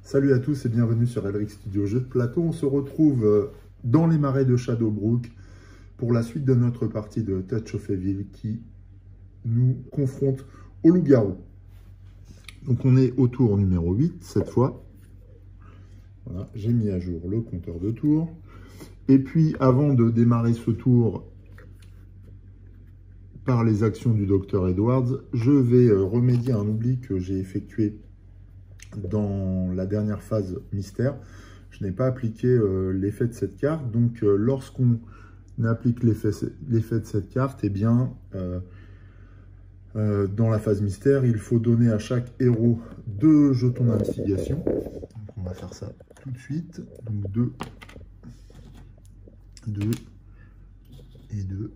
Salut à tous et bienvenue sur Elric Studio Jeux de plateau. On se retrouve dans les marais de Shadowbrook pour la suite de notre partie de Touch of Evil qui nous confronte au loup-garou. Donc on est au tour numéro 8 cette fois. Voilà, j'ai mis à jour le compteur de tours. Et puis avant de démarrer ce tour par les actions du Dr Edwards, je vais remédier à un oubli que j'ai effectué dans la dernière phase mystère. Je n'ai pas appliqué l'effet de cette carte. Donc lorsqu'on applique l'effet de cette carte, eh bien dans la phase mystère, il faut donner à chaque héros 2 jetons d'investigation. Donc on va faire ça tout de suite. Donc 2 et 2.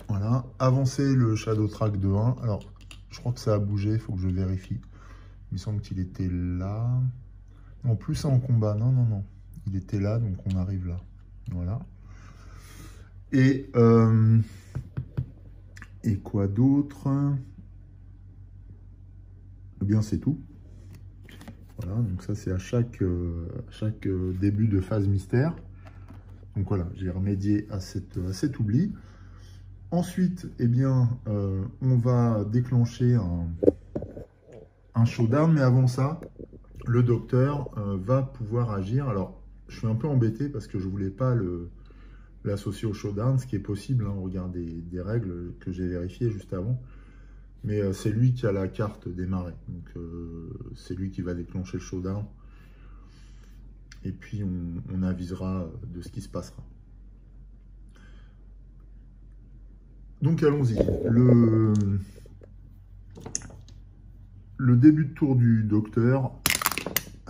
Voilà. Avancer le Shadow Track de 1. Alors, je crois que ça a bougé, il faut que je vérifie. Il me semble qu'il était là. Non, plus c'est en combat. Non, non, non. Il était là, donc on arrive là. Voilà. Et quoi d'autre? Eh bien, c'est tout. Voilà, donc ça, c'est à chaque début de phase mystère. Donc voilà, j'ai remédié à cet oubli. Ensuite, eh bien, on va déclencher un showdown, mais avant ça, le docteur va pouvoir agir. Alors, je suis un peu embêté parce que je ne voulais pas l'associer au showdown, ce qui est possible, hein, au regard des règles que j'ai vérifiées juste avant. Mais c'est lui qui a la carte des marais, donc c'est lui qui va déclencher le showdown. Et puis, on avisera de ce qui se passera. Donc, allons-y. Le début de tour du docteur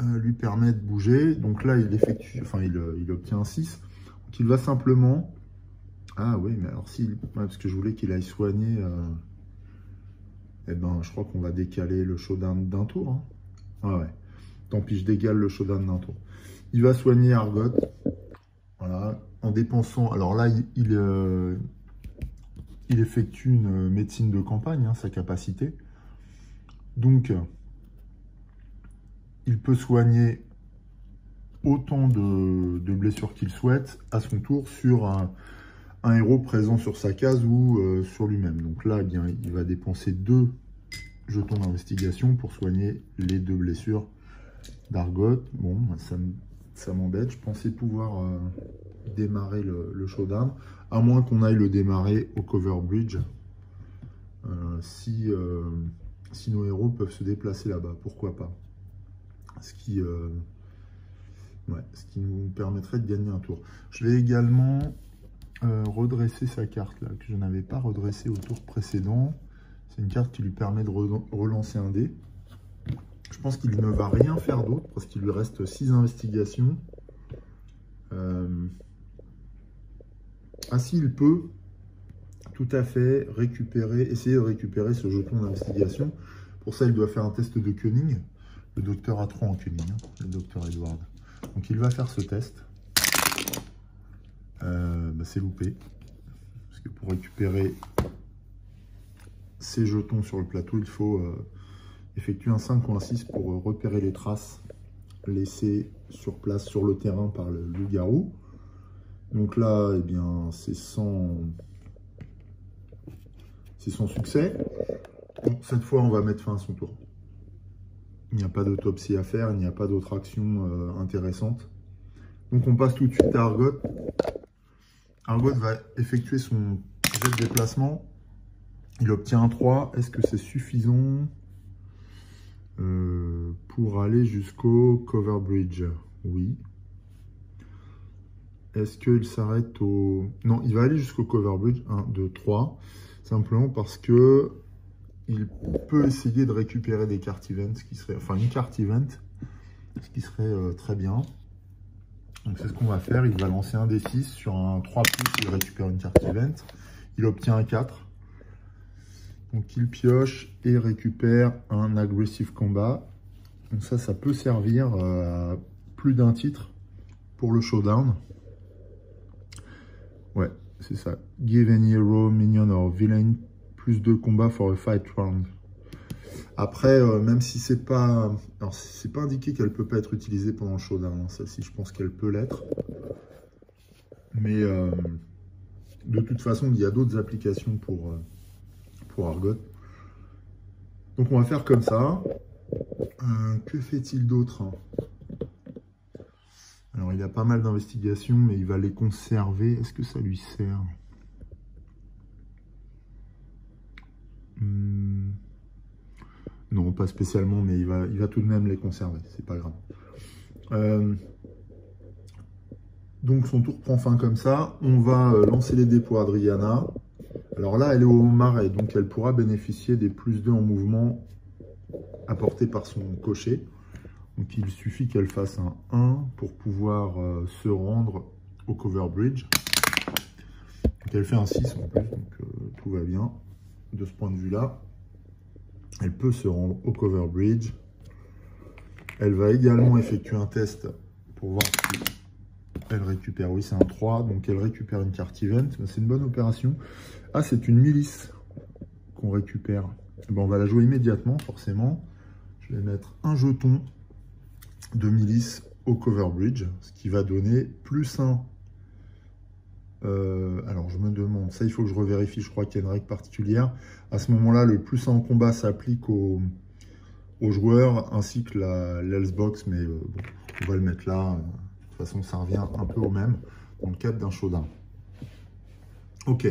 lui permet de bouger. Donc là, il effectue, enfin, il obtient un 6. Donc, il va simplement... Ah oui, mais alors si... Ouais, parce que je voulais qu'il aille soigner... Eh ben, je crois qu'on va décaler le showdown d'un tour. Hein. Ah ouais. Tant pis, je décale le showdown d'un tour. Il va soigner Argot. Voilà. En dépensant... Alors là, il effectue une médecine de campagne, hein, sa capacité. Donc, il peut soigner autant de blessures qu'il souhaite à son tour sur un héros présent sur sa case ou sur lui-même. Donc là, eh bien, il va dépenser 2 jetons d'investigation pour soigner les 2 blessures d'Argot. Bon, ça m'embête. Je pensais pouvoir démarrer le showdown, à moins qu'on aille le démarrer au cover bridge. Si nos héros peuvent se déplacer là-bas, pourquoi pas. Ce qui nous permettrait de gagner un tour. Je vais également redresser sa carte, là, que je n'avais pas redressée au tour précédent. C'est une carte qui lui permet de relancer un dé. Je pense qu'il ne va rien faire d'autre, parce qu'il lui reste 6 investigations. Ah si, il peut tout à fait essayer de récupérer ce jeton d'investigation. Pour ça, il doit faire un test de cunning. Le docteur a 3 en cunning, hein, le docteur Edward. Donc il va faire ce test. C'est loupé. Parce que pour récupérer ces jetons sur le plateau, il faut effectuer un 5 ou un 6 pour repérer les traces laissées sur place, sur le terrain par le loup-garou. Donc là, eh bien, c'est sans succès. Bon, cette fois, on va mettre fin à son tour. Il n'y a pas d'autopsie à faire, il n'y a pas d'autre action intéressante. Donc on passe tout de suite à Argot. Argot va effectuer son jet de déplacement. Il obtient un 3. Est-ce que c'est suffisant pour aller jusqu'au cover bridge? Oui. Est-ce qu'il s'arrête au... Non, il va aller jusqu'au cover bridge. 1, 2, 3. Simplement parce que il peut essayer de récupérer des cartes event, ce qui serait, enfin une carte event, ce qui serait très bien. Donc c'est ce qu'on va faire. Il va lancer un D6 sur un 3+, il récupère une carte event. Il obtient un 4. Donc il pioche et récupère un aggressive combat. Donc ça peut servir à plus d'un titre pour le showdown. Ouais, c'est ça. Give any hero, minion or villain plus 2 combats for a fight round. Après, même si c'est pas... Alors, c'est pas indiqué qu'elle peut pas être utilisée pendant le showdown. Hein. Celle-ci, je pense qu'elle peut l'être. Mais de toute façon, il y a d'autres applications pour Argot. Donc, on va faire comme ça. Que fait-il d'autre? Alors, il a pas mal d'investigations, mais il va les conserver. Est-ce que ça lui sert? Non, pas spécialement, mais il va tout de même les conserver. C'est pas grave. Donc, son tour prend fin comme ça. On va lancer les dés pour Adriana. Alors là, elle est au marais, donc elle pourra bénéficier des +2 en mouvement apportés par son cocher. Donc, il suffit qu'elle fasse un 1 pour pouvoir se rendre au cover bridge. Donc, elle fait un 6 en plus, donc tout va bien de ce point de vue-là. Elle peut se rendre au cover bridge. Elle va également effectuer un test pour voir si elle récupère. Oui, c'est un 3, donc elle récupère une carte event. C'est une bonne opération. Ah, c'est une milice qu'on récupère. Bon, on va la jouer immédiatement, forcément. Je vais mettre un jeton de milice au cover bridge, ce qui va donner +1. Alors, je me demande, ça, il faut que je revérifie. Je crois qu'il y a une règle particulière. À ce moment-là, le +1 en combat s'applique aux joueurs ainsi que l'Else Box, mais bon, on va le mettre là. De toute façon, ça revient un peu au même dans le cadre d'un showdown. Ok.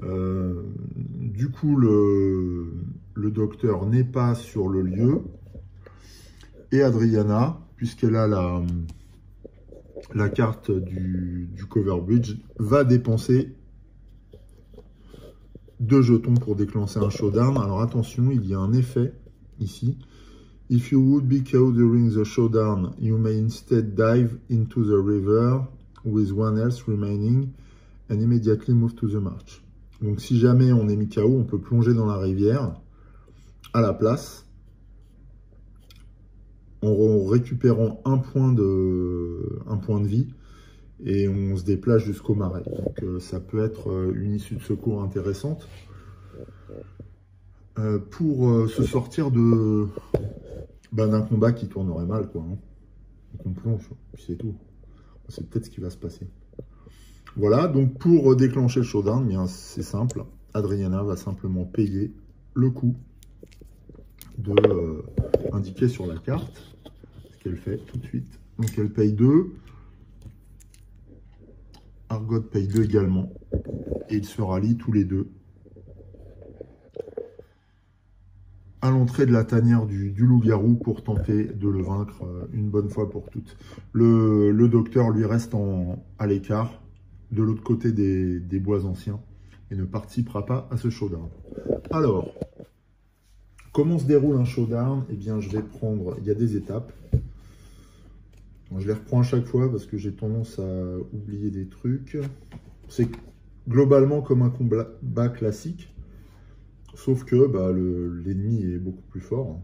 Du coup, le docteur n'est pas sur le lieu. Et Adriana, puisqu'elle a la carte du cover bridge, va dépenser 2 jetons pour déclencher un showdown. Alors attention, il y a un effet ici. If you would be KO during the showdown, you may instead dive into the river with one else remaining and immediately move to the march. Donc si jamais on est mis KO, on peut plonger dans la rivière à la place en récupérant un point de vie et on se déplace jusqu'au marais. Donc ça peut être une issue de secours intéressante pour se sortir d'un combat qui tournerait mal, quoi. Hein. Donc on plonge, puis c'est tout. C'est peut-être ce qui va se passer. Voilà, donc pour déclencher le showdown, bien c'est simple. Adriana va simplement payer le coût de indiquer sur la carte ce qu'elle fait tout de suite. Donc elle paye 2. Argot paye 2 également. Et ils se rallient tous les deux à l'entrée de la tanière du loup-garou pour tenter de le vaincre une bonne fois pour toutes. Le docteur lui reste à l'écart, de l'autre côté des bois anciens, et ne participera pas à ce showdown. Alors, comment se déroule un showdown? Eh bien, je vais prendre... Il y a des étapes. Je les reprends à chaque fois parce que j'ai tendance à oublier des trucs. C'est globalement comme un combat classique. Sauf que l'ennemi est beaucoup plus fort.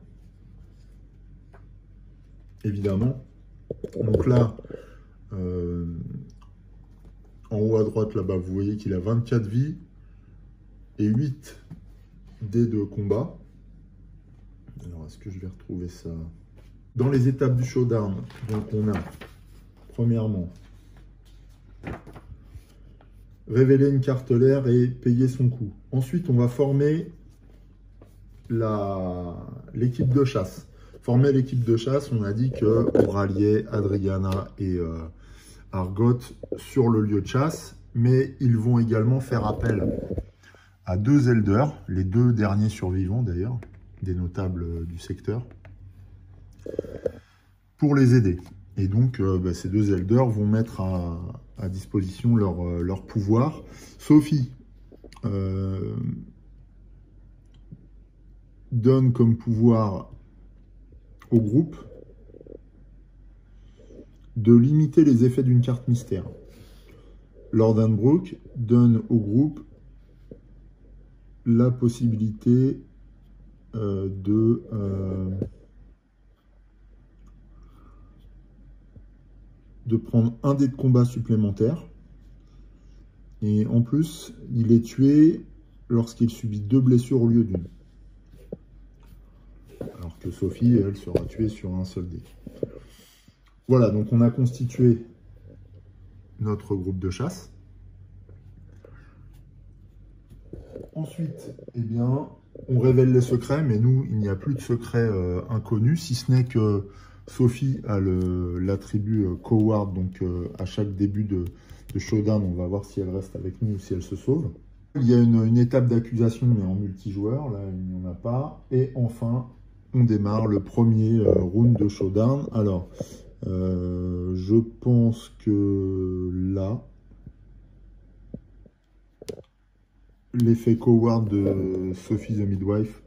Évidemment. Donc là, en haut à droite, là-bas, vous voyez qu'il a 24 vies et 8 dés de combat. Alors, est-ce que je vais retrouver ça? Dans les étapes du showdown, donc on a, premièrement, révéler une carte l'air et payer son coup. Ensuite, on va former l'équipe de chasse. Former l'équipe de chasse, on a dit qu'on ralliait Adriana et Argot sur le lieu de chasse, mais ils vont également faire appel à 2 elders, les 2 derniers survivants d'ailleurs, des notables du secteur, pour les aider. Et donc, ces 2 elders vont mettre à disposition leur pouvoir. Sophie donne comme pouvoir au groupe de limiter les effets d'une carte mystère. Lord Hanbrook donne au groupe la possibilité de prendre un dé de combat supplémentaire. Et en plus, il est tué lorsqu'il subit 2 blessures au lieu d'une. que Sophie, elle, sera tuée sur un seul dé. Voilà, donc on a constitué notre groupe de chasse. Ensuite, eh bien, on révèle les secrets, mais nous, il n'y a plus de secret inconnu, si ce n'est que Sophie a l'attribut Coward, donc à chaque début de showdown, on va voir si elle reste avec nous ou si elle se sauve. Il y a une étape d'accusation, mais en multijoueur, là il n'y en a pas. Et enfin, on démarre le premier round de showdown. Alors, je pense que là, l'effet Coward de Sophie the Midwife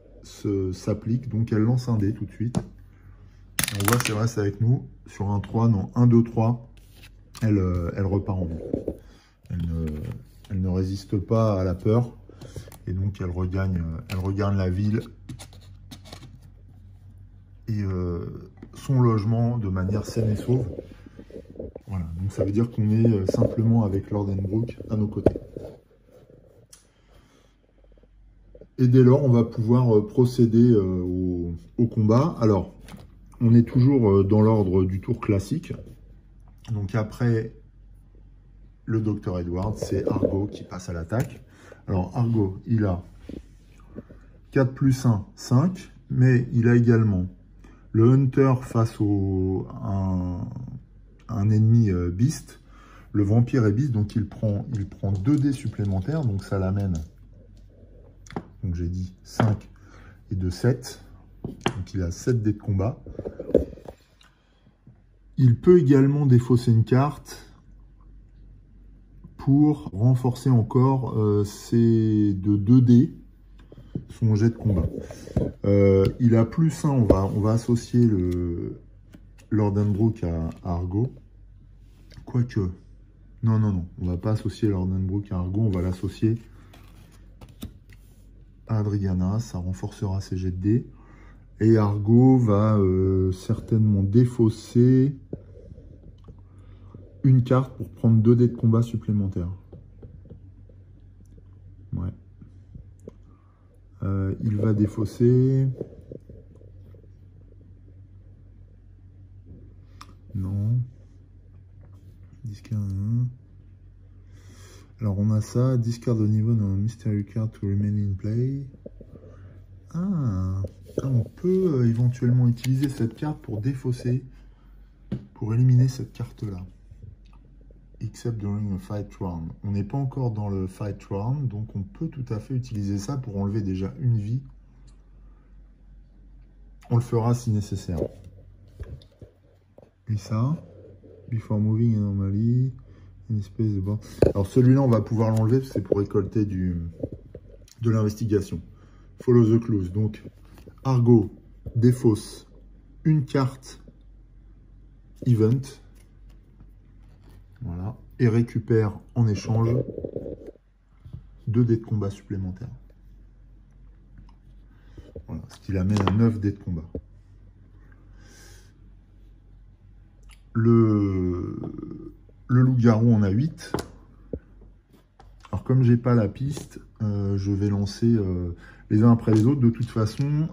s'applique, donc elle lance un dé tout de suite. On voit si elle reste avec nous. Sur un 3, non, 1, 2, 3, elle repart en vie. Elle ne résiste pas à la peur. Et donc elle regagne la ville et son logement de manière saine et sauve. Voilà, donc ça veut dire qu'on est simplement avec Lord Henbrook à nos côtés. Et dès lors, on va pouvoir procéder au combat. Alors, on est toujours dans l'ordre du tour classique. Donc après le Dr Edward, c'est Argo qui passe à l'attaque. Alors Argo, il a 4 plus 1, 5, mais il a également le Hunter face un ennemi Beast. Le Vampire est Beast, donc il prend 2 dés supplémentaires, donc ça l'amène, donc j'ai dit 5 et 2, 7. Donc il a 7 dés de combat. Il peut également défausser une carte pour renforcer encore ses 2 dés, son jet de combat. Il a plus 1, on va associer le Lord Henbrook à Argo. Quoique, non, on ne va pas associer Lord Henbrook à Argo, on va l'associer à Adriana, ça renforcera ses jets de dés. Et Argo va certainement défausser une carte pour prendre 2 dés de combat supplémentaires. Ouais. Il va défausser... Non. Discard... Alors on a ça. Discard the niveau dans Mystery Card to remain in play. Ah, on peut éventuellement utiliser cette carte pour défausser, pour éliminer cette carte-là. Except during a fight round. On n'est pas encore dans le fight round, donc on peut tout à fait utiliser ça pour enlever déjà une vie. On le fera si nécessaire. Et ça, before moving anomaly, une espèce de bord. Alors celui-là, on va pouvoir l'enlever, c'est pour récolter de l'investigation. Follow the clues. Donc, Argo défausse une carte event. Voilà. Et récupère en échange 2 dés de combat supplémentaires. Voilà. Ce qui l'amène à 9 dés de combat. Le loup-garou en a 8. Alors, comme j'ai pas la piste, je vais lancer les uns après les autres. De toute façon,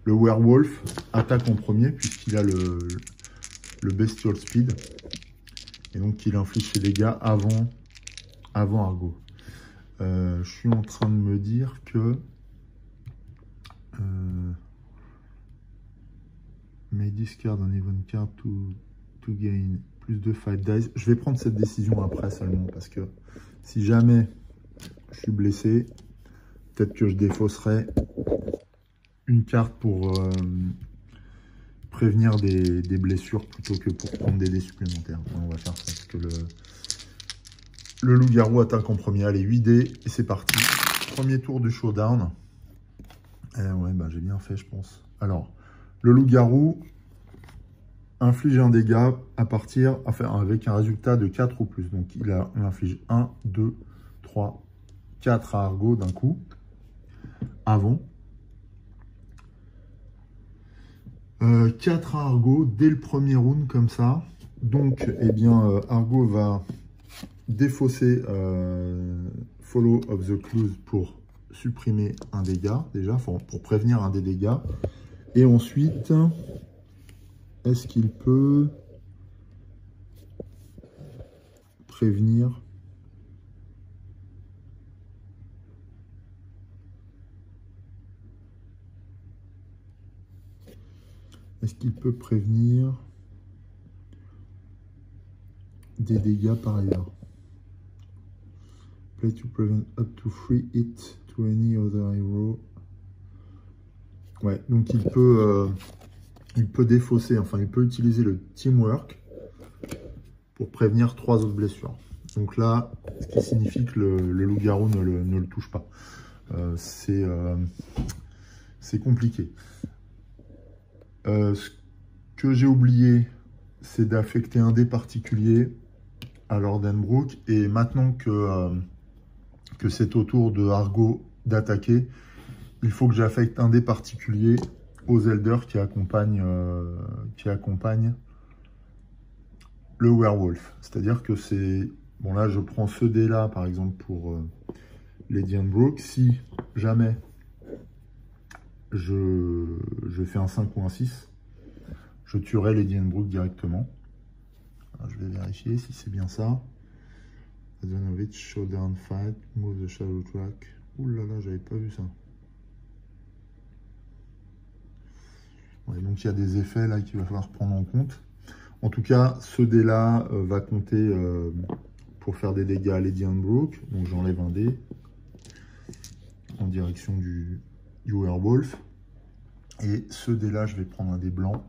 le werewolf attaque en premier puisqu'il a le bestial speed. Et donc, il inflige ses dégâts avant Argo. Je suis en train de me dire que... may discard an even card to gain plus de fight dice. Je vais prendre cette décision après seulement parce que si jamais je suis blessé, peut-être que je défausserai une carte pour prévenir des blessures plutôt que pour prendre des dés supplémentaires. On va faire ça parce que le loup-garou attaque en premier. Allez, 8 dés et c'est parti. Premier tour du showdown. Ouais, bah, j'ai bien fait, je pense. Alors, le loup-garou inflige un dégât à partir, enfin, avec un résultat de 4 ou plus. Donc, on inflige 1, 2, 3, 4 à Argo d'un coup. Avant. 4 à Argo dès le premier round, comme ça. Donc, eh bien, Argo va défausser Follow of the Clues pour supprimer un dégât, déjà, pour prévenir un des dégâts. Et ensuite, est-ce qu'il peut prévenir des dégâts par ailleurs? Play to prevent up to 3 hits to any other hero. Ouais, donc il peut défausser, enfin il peut utiliser le teamwork pour prévenir 3 autres blessures. Donc là, ce qui signifie que le loup-garou ne le touche pas. C'est compliqué. Ce que j'ai oublié, c'est d'affecter un dé particulier à Lordenbrook. Et maintenant que c'est au tour de Argo d'attaquer, il faut que j'affecte un dé particulier aux elders qui accompagnent le werewolf. C'est-à-dire que c'est... Bon là, je prends ce dé-là, par exemple, pour Lady Brooke. Si jamais je fais un 5 ou un 6, je tuerai Lady Brooke directement. Alors, je vais vérifier si c'est bien ça. Advanovich, Showdown Fight, Move the Shadow Track. Ouh là là, j'avais pas vu ça. Ouais, donc il y a des effets là qu'il va falloir prendre en compte. En tout cas, ce dé-là va compter pour faire des dégâts à Lady Brooke. Donc j'enlève un dé en direction du werewolf. Et ce dé-là, je vais prendre un dé blanc,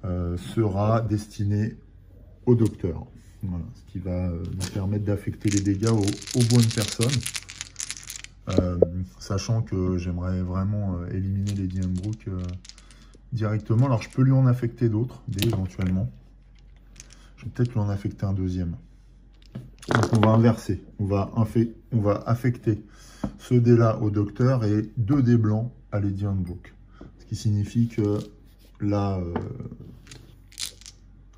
sera destiné au docteur. Voilà, ce qui va nous permettre d'affecter les dégâts aux bonnes personnes. Sachant que j'aimerais vraiment éliminer Lady Brooke directement. Alors je peux lui en affecter d'autres, éventuellement. Je vais peut-être lui en affecter un deuxième. Donc on va inverser. On va affecter ce dé-là au docteur et 2 dés blancs à Lady Brooke. Ce qui signifie que là,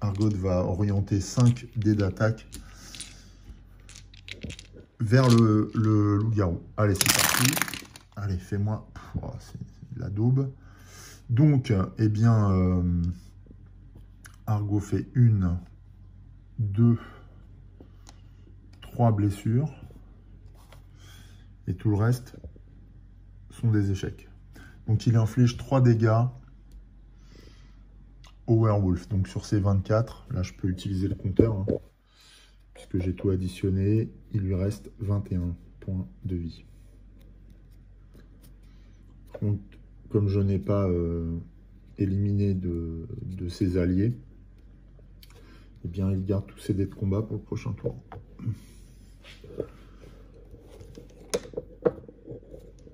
Argot va orienter 5 dés d'attaque vers le loup-garou. Allez, c'est parti. Allez, fais-moi... Oh, c'est de la daube. Donc, eh bien, Argot fait 1, 2, 3 blessures. Et tout le reste sont des échecs. Donc, il inflige 3 dégâts au werewolf. Donc, sur ces 24, là, je peux utiliser le compteur, hein, puisque j'ai tout additionné. Il lui reste 21 points de vie. Donc, comme je n'ai pas éliminé de ses alliés, eh bien, il garde tous ses dés de combat pour le prochain tour.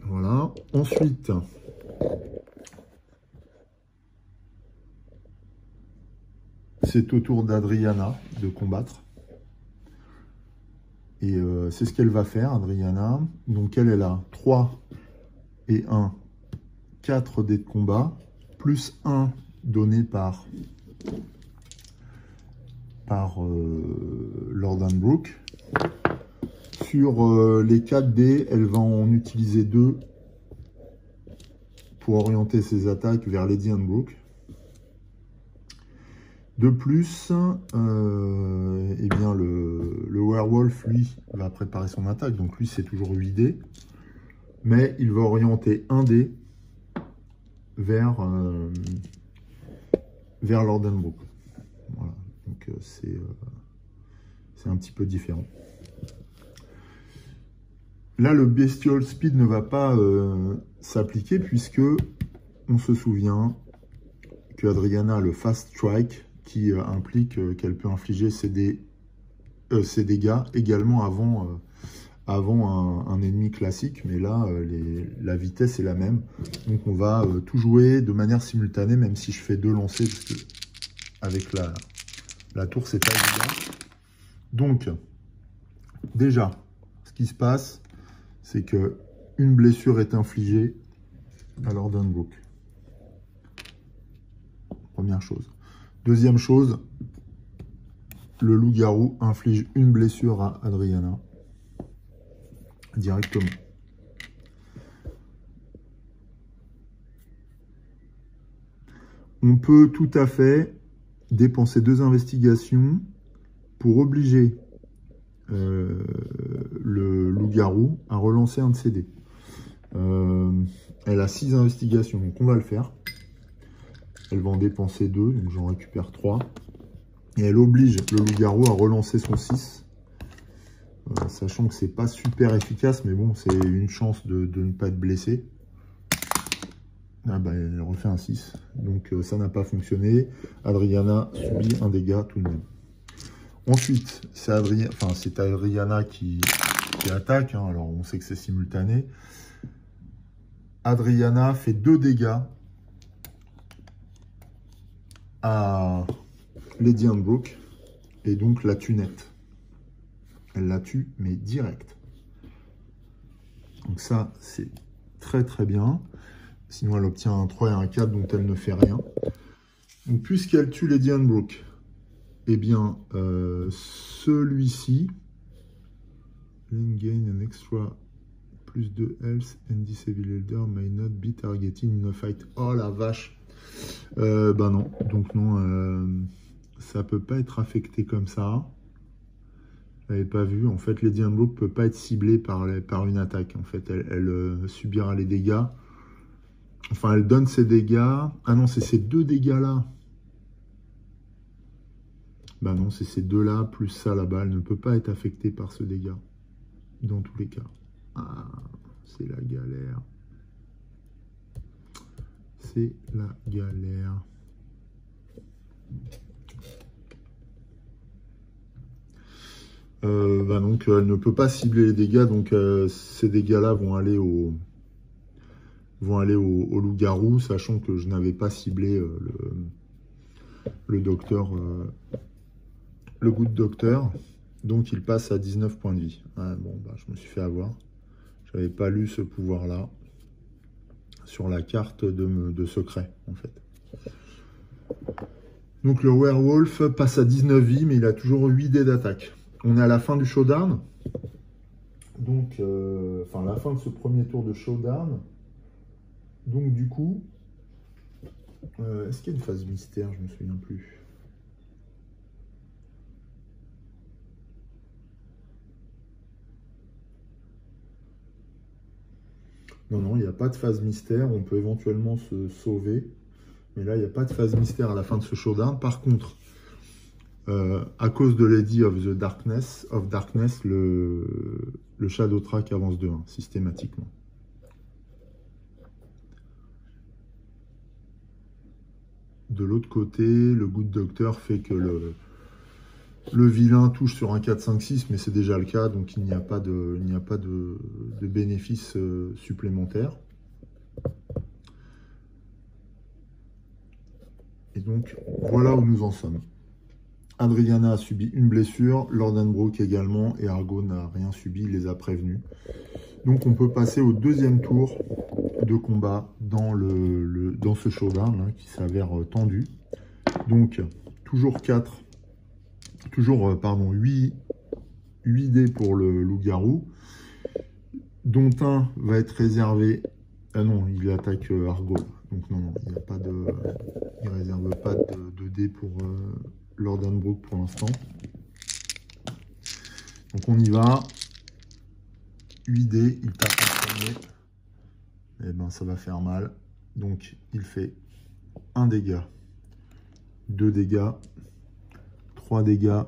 Voilà. Ensuite, c'est au tour d'Adriana de combattre. Et c'est ce qu'elle va faire, Adriana. Donc, elle est là. 3 et 1, 4 dés de combat, plus 1 donné par Lordenbrook. Sur les 4 dés, elle va en utiliser 2 pour orienter ses attaques vers Lady Brooke. De plus, eh bien le werewolf, lui, va préparer son attaque. Donc lui, c'est toujours 8 dés. Mais il va orienter un dé vers Lordenbrook. Voilà. Donc c'est un petit peu différent. Là, le Bestial Speed ne va pas s'appliquer puisque on se souvient que Adriana a le Fast Strike qui implique qu'elle peut infliger ses dégâts également avant un ennemi classique. Mais là, la vitesse est la même. Donc on va tout jouer de manière simultanée, même si je fais 2 lancers, parce que avec la tour, c'est pas évident. Donc, déjà, ce qui se passe, c'est que une blessure est infligée à Lordenbrook. Première chose. Deuxième chose, le loup-garou inflige une blessure à Adriana directement. on peut tout à fait dépenser 2 investigations pour obliger le loup-garou à relancer un de ses dés. Elle a 6 investigations, donc on va le faire. Elle va en dépenser 2, donc j'en récupère 3. Et elle oblige le loup-garou à relancer son 6. Sachant que c'est pas super efficace, mais bon, c'est une chance de ne pas être blessé. Ah bah, elle refait un 6. Donc ça n'a pas fonctionné. Adriana subit un dégât tout de même. Ensuite, c'est Adriana qui attaque. Hein. Alors on sait que c'est simultané. Adriana fait 2 dégâts à Lady Handbrook et donc la tue nette. Elle la tue, mais direct. Donc ça, c'est très très bien. Sinon, elle obtient un 3 et un 4 dont elle ne fait rien. Donc, puisqu'elle tue Lady Handbrook, eh bien, celui-ci, gain an extra plus de health and disable elder may not be targeted in a fight. Oh la vache! Bah non, donc non, ça peut pas être affecté comme ça. Je l'avais pas vu. En fait, Lady Handbrook peut pas être ciblée par une attaque. En fait, elle subira les dégâts. Enfin, elle donne ses dégâts. Ah non, c'est ces 2 dégâts-là. Bah non, c'est ces 2-là, plus ça là-bas. Elle ne peut pas être affectée par ce dégât. Dans tous les cas. Ah, c'est la galère. C'est la galère. Bah donc, elle ne peut pas cibler les dégâts. Donc, ces dégâts-là vont aller au loup-garou, sachant que je n'avais pas ciblé le docteur, le good docteur. Donc il passe à 19 points de vie. Ouais, bon, bah, je me suis fait avoir. Je n'avais pas lu ce pouvoir-là sur la carte de secret, en fait. Donc le werewolf passe à 19 vies, mais il a toujours 8 dés d'attaque. On est à la fin du showdown. Donc, enfin, la fin de ce premier tour de showdown. Donc du coup, est-ce qu'il y a une phase mystère? Je ne me souviens plus. Non, non, il n'y a pas de phase mystère. On peut éventuellement se sauver. Mais là, il n'y a pas de phase mystère à la fin de ce showdown. Par contre, à cause de Lady of Darkness, le Shadow Track avance de 1, systématiquement. De l'autre côté, le Good Doctor fait que le vilain touche sur un 4, 5, 6, mais c'est déjà le cas, donc il n'y a pas de bénéfice supplémentaire. Et donc, voilà où nous en sommes. Adriana a subi une blessure, Lord Handbrook également, et Argo n'a rien subi, il les a prévenus. Donc on peut passer au deuxième tour de combat dans ce showdown hein, qui s'avère tendu. Donc, toujours 8 dés pour le loup-garou, dont un va être réservé. Ah non, il attaque Argo. Donc non, il ne réserve pas de dés pour Lord Handbrook pour l'instant. Donc on y va. 8 dés, il tape en premier. Et ben ça va faire mal. Donc il fait 1 dégât, 2 dégâts, 3 dégâts.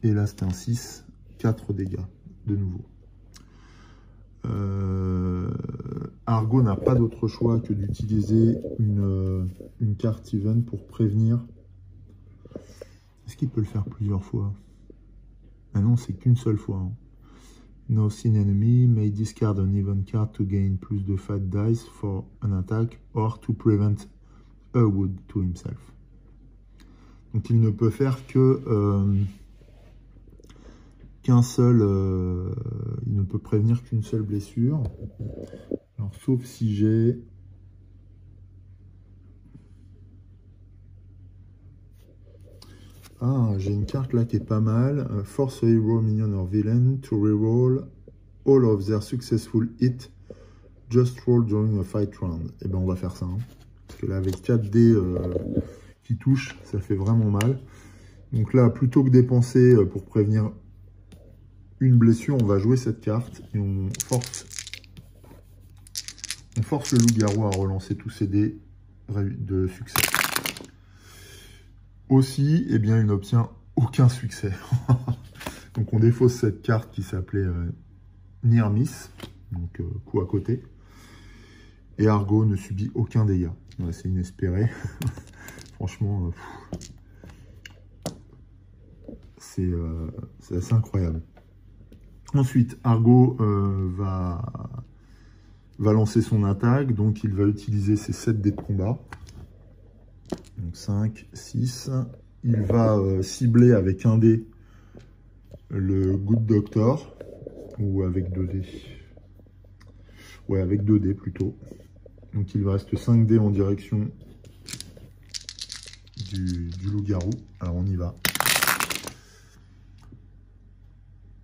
Et là c'est un 6, 4 dégâts de nouveau. Argo n'a pas d'autre choix que d'utiliser une carte event pour prévenir. Est-ce qu'il peut le faire plusieurs fois? Ah non, c'est qu'une seule fois. Hein. No seen enemy may discard an even card to gain plus de fat dice for an attack or to prevent a wound to himself. Donc il ne peut faire que il ne peut prévenir qu'une seule blessure. Alors sauf si j'ai une carte là qui est pas mal. Force a hero, minion or villain to reroll all of their successful hits just roll during a fight round. Et ben on va faire ça. Hein. Parce que là, avec 4 dés qui touchent, ça fait vraiment mal. Donc là, plutôt que dépenser pour prévenir une blessure, on va jouer cette carte et on force le loup-garou à relancer tous ses dés de succès. Aussi, eh bien, il n'obtient aucun succès. Donc on défausse cette carte qui s'appelait Near Miss, donc coup à côté. Et Argo ne subit aucun dégât. Ouais, c'est inespéré. Franchement, c'est assez incroyable. Ensuite, Argo va lancer son attaque. Donc il va utiliser ses 7 dés de combat. Donc 5, 6. Il va cibler avec un dé le Good Doctor. Ou avec 2 dés. Ouais, avec 2 dés plutôt. Donc il lui reste 5 dés en direction du loup-garou. Alors on y va.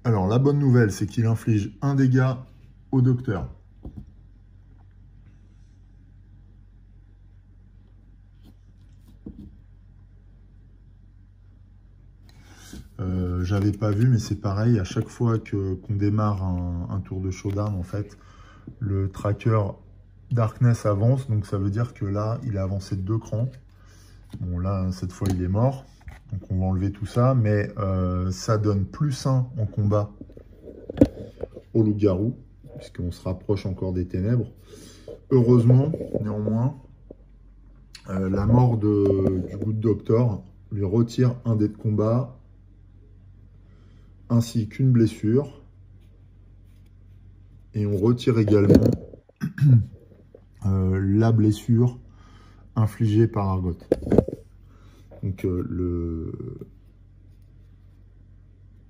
Alors la bonne nouvelle, c'est qu'il inflige un dégât au docteur. J'avais pas vu, mais c'est pareil. À chaque fois qu'on démarre un tour de showdown, en fait, le tracker Darkness avance. Donc ça veut dire que là, il a avancé de 2 crans. Bon, là, cette fois, il est mort. Donc on va enlever tout ça. Mais ça donne +1 en combat au loup-garou, puisqu'on se rapproche encore des ténèbres. Heureusement, néanmoins, la mort du Good Doctor lui retire un dé de combat, ainsi qu'une blessure. Et on retire également la blessure infligée par Argot. Donc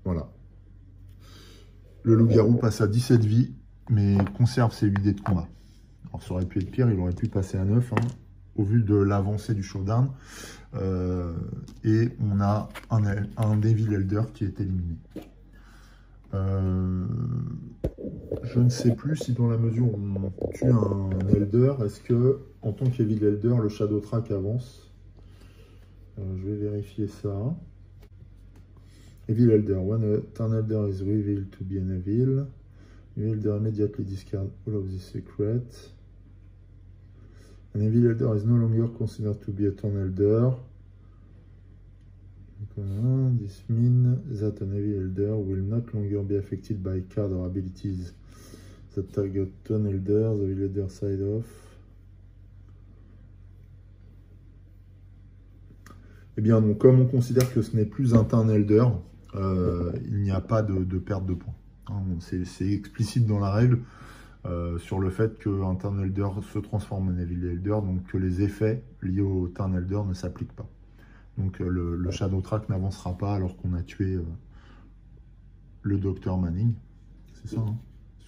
voilà. Le loup-garou passe à 17 vies, mais conserve ses 8 dés de combat. Alors ça aurait pu être pire, il aurait pu passer à 9, hein, au vu de l'avancée du showdown. Et on a un Devil Elder qui est éliminé. Je ne sais plus si dans la mesure où on tue un Elder, est-ce que en tant qu'Evil Elder, le Shadow Track avance? Je vais vérifier ça. Evil Elder, when a turn Elder is revealed to be an Evil, Evil Elder immediately discard all of the secrets. An Evil Elder is no longer considered to be a turn Elder. This means that an Evil Elder will not longer be affected by card or abilities that target turn Elder, the Evil Elder side off. Eh bien, donc, comme on considère que ce n'est plus un turn Elder, il n'y a pas de perte de points. Hein, c'est explicite dans la règle sur le fait qu'un turn Elder se transforme en Evil Elder, donc que les effets liés au turn Elder ne s'appliquent pas. Donc le Shadow Track n'avancera pas alors qu'on a tué le Dr Manning. C'est ça, hein,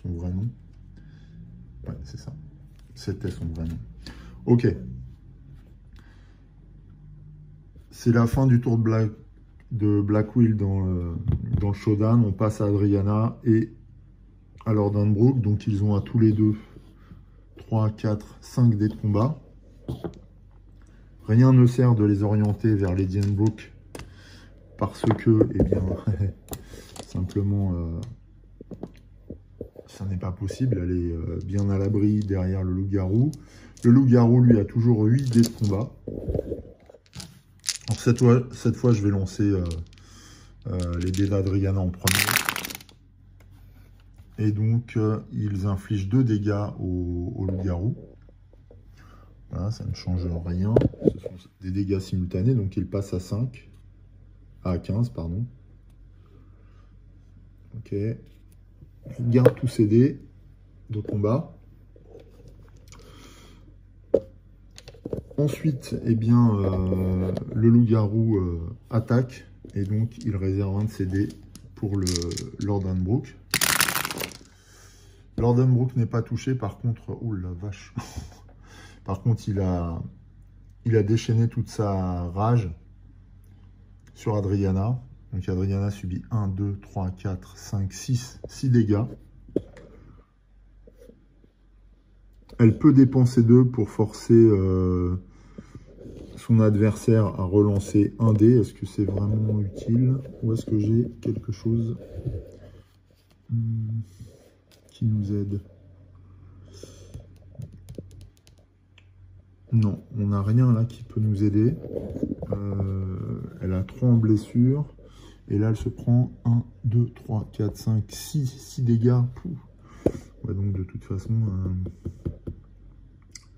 son vrai nom. Ouais, c'est ça. C'était son vrai nom. Ok. C'est la fin du tour de Black Will dans le showdown. On passe à Adriana et à Lord Hanbrook. Donc ils ont à tous les deux 3, 4, 5 dés de combat. Rien ne sert de les orienter vers Lady Hanbrook parce que, eh bien, simplement, ça n'est pas possible. Elle est bien à l'abri derrière le loup-garou. Le loup-garou, lui, a toujours 8 dés de combat. Alors cette fois, je vais lancer les dés d'Adriana en premier. Et donc, ils infligent 2 dégâts au loup-garou. Voilà, ça ne change rien. Ce sont des dégâts simultanés, donc il passe à 15, pardon. Ok. On garde tous ces dés de combat. Ensuite, eh bien, le loup-garou attaque, et donc il réserve un de ses dés pour le Lord Hanbrook. Lord Hanbrook n'est pas touché, par contre, oh la vache. Par contre, il a déchaîné toute sa rage sur Adriana. Donc Adriana subit 1, 2, 3, 4, 5, 6 dégâts. Elle peut dépenser 2 pour forcer son adversaire a relancé un dé. Est-ce que c'est vraiment utile? Ou est-ce que j'ai quelque chose qui nous aide? Non, on n'a rien là qui peut nous aider. Elle a 3 en blessure. Et là, elle se prend 1, 2, 3, 4, 5, 6 dégâts. Ouais, donc de toute façon,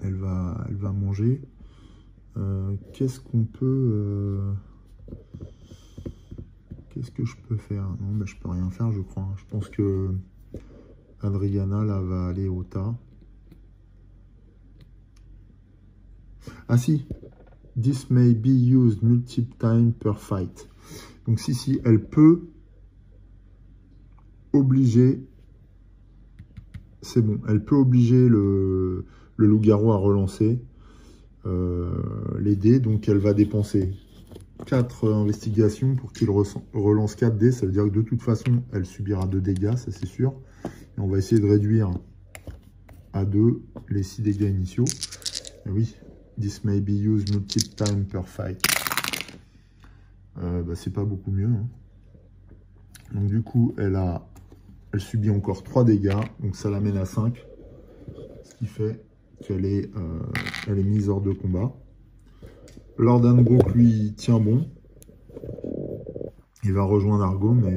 elle va manger. Qu'est-ce qu'on peut... Qu'est-ce que je peux faire? Non, mais je peux rien faire, je crois. Je pense que Adriana, là, va aller au tas. Ah si! This may be used multiple times per fight. Donc si, elle peut obliger... C'est bon, elle peut obliger le loup-garou à relancer les dés. Donc elle va dépenser 4 investigations pour qu'il relance 4 dés. Ça veut dire que de toute façon, elle subira 2 dégâts, ça c'est sûr. Et on va essayer de réduire à 2 les 6 dégâts initiaux. Et oui, this may be used multiple times per fight. C'est pas beaucoup mieux. Hein. Donc du coup, elle subit encore 3 dégâts. Donc ça l'amène à 5. Ce qui fait qu'elle est mise hors de combat. Lord Hanbrook, lui, tient bon. Il va rejoindre Argo, mais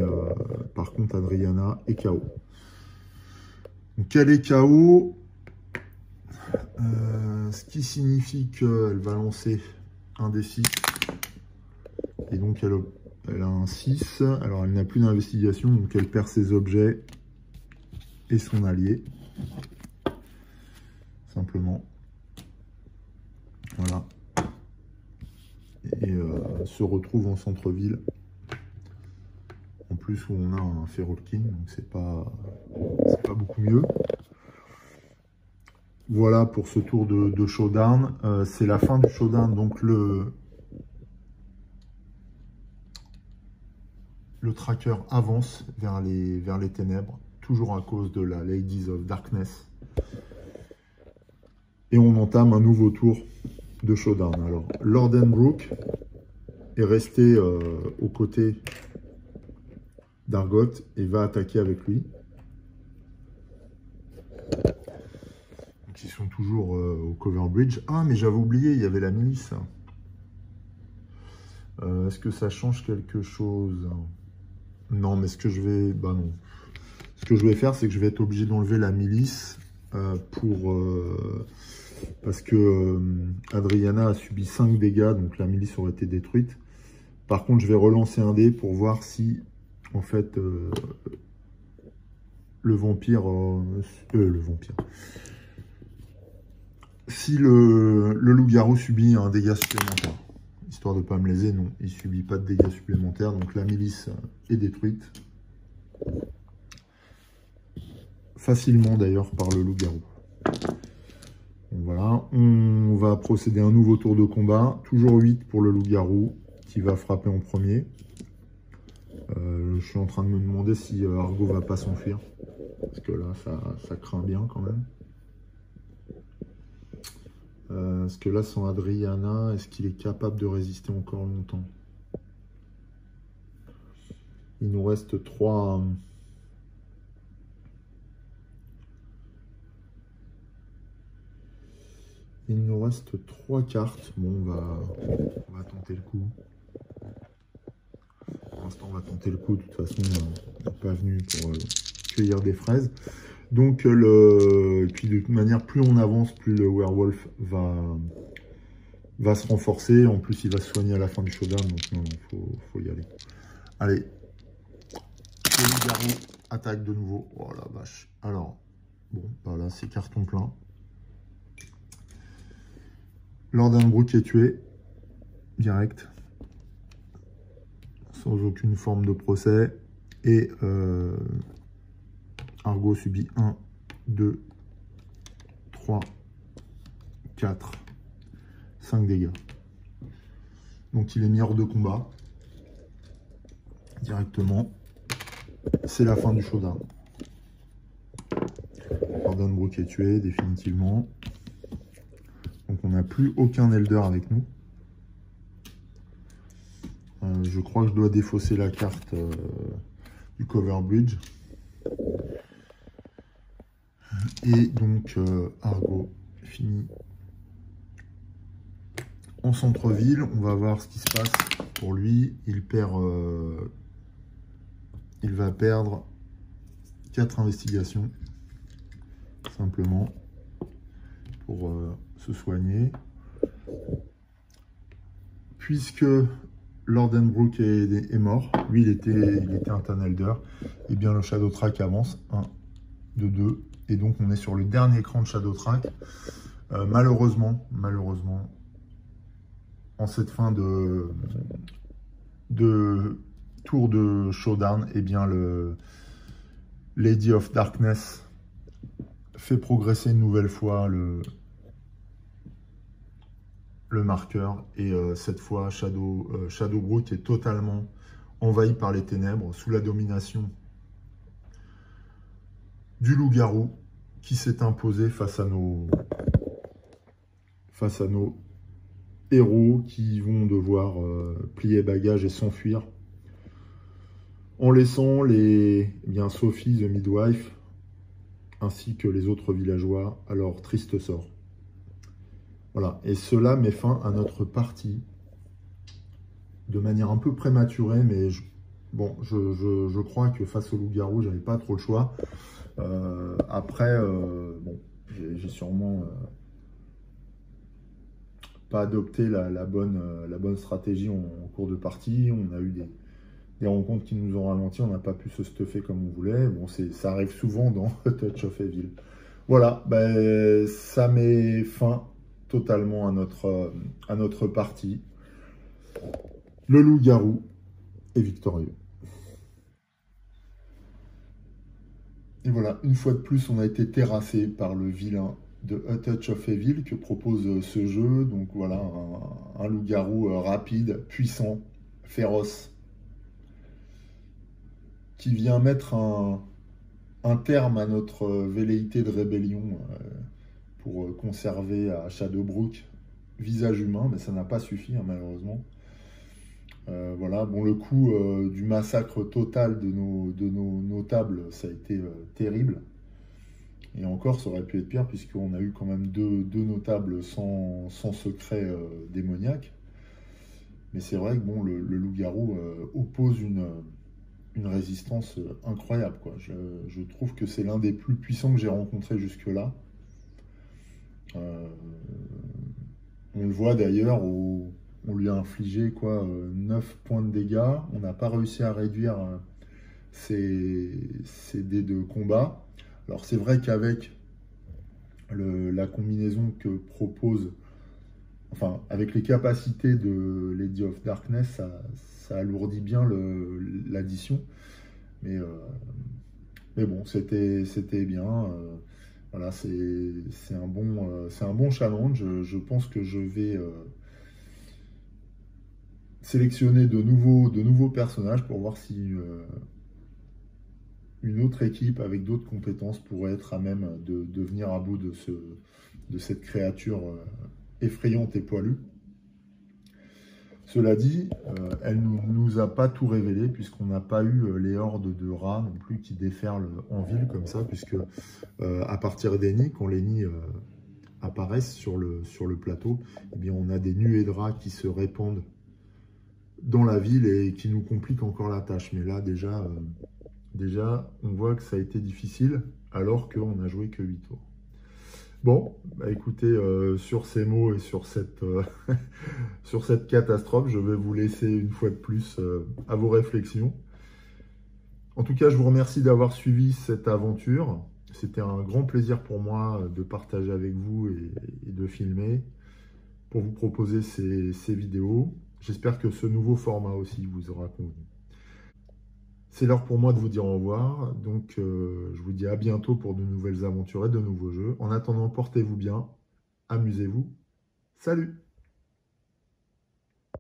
par contre, Adriana est KO. Donc elle est KO. Ce qui signifie qu'elle va lancer un D6. Et donc elle a un 6. Alors elle n'a plus d'investigation, donc elle perd ses objets et son allié. Simplement. Voilà. Et se retrouve en centre-ville. En plus où on a un Feral King, donc c'est pas beaucoup mieux. Voilà pour ce tour de showdown. C'est la fin du showdown, donc le tracker avance vers les ténèbres, toujours à cause de la Ladies of Darkness. Et on entame un nouveau tour de showdown. Alors, Lord Hanbrook est resté aux côtés d'Argot et va attaquer avec lui. Donc, ils sont toujours au Cover Bridge. Ah, mais j'avais oublié, il y avait la milice. Est-ce que ça change quelque chose? Non, mais ce que je vais... Bah non. Ce que je vais faire, c'est que je vais être obligé d'enlever la milice parce que Adriana a subi 5 dégâts, donc la milice aurait été détruite. Par contre, je vais relancer un dé pour voir si, en fait, le vampire... Si le loup-garou subit un dégât supplémentaire. Histoire de ne pas me léser, non, il ne subit pas de dégâts supplémentaires, donc la milice est détruite. Facilement d'ailleurs par le loup-garou. Voilà, on va procéder à un nouveau tour de combat. Toujours 8 pour le loup-garou qui va frapper en premier. Je suis en train de me demander si Argo va pas s'enfuir. Parce que là, ça craint bien quand même. Est-ce que là, sans Adriana, est-ce qu'il est capable de résister encore longtemps? Il nous reste 3... Il nous reste 3 cartes. Bon, on va tenter le coup. Pour l'instant, on va tenter le coup. De toute façon, on n'est pas venu pour cueillir des fraises. Donc, puis de toute manière, plus on avance, plus le werewolf va se renforcer. En plus, il va se soigner à la fin du showdown. Donc, non, faut y aller. Allez. Le loup-garou attaque de nouveau. Oh la vache. Alors, bon, bah là, c'est carton plein. Lord Hanbrook est tué. Direct. Sans aucune forme de procès. Et Argo subit 1, 2, 3, 4, 5 dégâts. Donc il est mis hors de combat. Directement. C'est la fin du showdown. Lord Hanbrook est tué, définitivement. Donc on n'a plus aucun Elder avec nous. je crois que je dois défausser la carte du cover bridge. Et donc Argo fini en centre-ville. On va voir ce qui se passe pour lui. Il va perdre 4 investigations simplement pour se soigner. Puisque Lordenbrook est mort, lui il était un Tanelder, et bien le Shadow Track avance, 1, 2, 2, et donc on est sur le dernier cran de Shadow Track. Malheureusement, en cette fin de tour de showdown, et bien le Lady of Darkness fait progresser une nouvelle fois le marqueur, et cette fois Shadowbrook est totalement envahi par les ténèbres sous la domination du loup-garou qui s'est imposé face à nos héros qui vont devoir plier bagages et s'enfuir en laissant Sophie the Midwife ainsi que les autres villageois à leur triste sort. Voilà, et cela met fin à notre partie de manière un peu prématurée, mais je crois que face au loup-garou, j'avais pas trop le choix. Après, j'ai sûrement pas adopté la bonne stratégie en cours de partie. On a eu des rencontres qui nous ont ralenti, on n'a pas pu se stuffer comme on voulait. Bon, ça arrive souvent dans Touch of Evil. Voilà, ça met fin totalement à notre partie. Le loup-garou est victorieux. Et voilà, une fois de plus, on a été terrassé par le vilain de A Touch of Evil que propose ce jeu. Donc voilà, un loup-garou rapide, puissant, féroce, qui vient mettre un terme à notre velléité de rébellion pour conserver à Shadowbrook visage humain, mais ça n'a pas suffi hein, malheureusement. Voilà, bon, le coup du massacre total de nos notables, ça a été terrible. Et encore, ça aurait pu être pire, puisqu'on a eu quand même deux notables sans secret démoniaque. Mais c'est vrai que bon, le loup-garou oppose une résistance incroyable, quoi. Je trouve que c'est l'un des plus puissants que j'ai rencontré jusque-là. On le voit d'ailleurs, on lui a infligé quoi, 9 points de dégâts. On n'a pas réussi à réduire ses dés de combat. Alors c'est vrai qu'avec la combinaison que propose, enfin avec les capacités de Lady of Darkness, ça alourdit bien l'addition. Mais bon, c'était bien. Voilà, c'est un bon challenge. Je pense que je vais sélectionner de nouveaux personnages pour voir si une autre équipe avec d'autres compétences pourrait être à même de venir à bout de cette créature effrayante et poilue. Cela dit, elle ne nous a pas tout révélé, puisqu'on n'a pas eu les hordes de rats non plus qui déferlent en ville comme ça, puisque à partir des nids, quand les nids apparaissent sur le plateau, eh bien, on a des nuées de rats qui se répandent dans la ville et qui nous compliquent encore la tâche. Mais là, déjà, on voit que ça a été difficile, alors qu'on n'a joué que 8 tours. Bon, bah écoutez, sur ces mots et sur cette catastrophe, je vais vous laisser une fois de plus à vos réflexions. En tout cas, je vous remercie d'avoir suivi cette aventure. C'était un grand plaisir pour moi de partager avec vous et de filmer pour vous proposer ces vidéos. J'espère que ce nouveau format aussi vous aura convenu. C'est l'heure pour moi de vous dire au revoir, donc je vous dis à bientôt pour de nouvelles aventures et de nouveaux jeux. En attendant, portez-vous bien, amusez-vous, salut!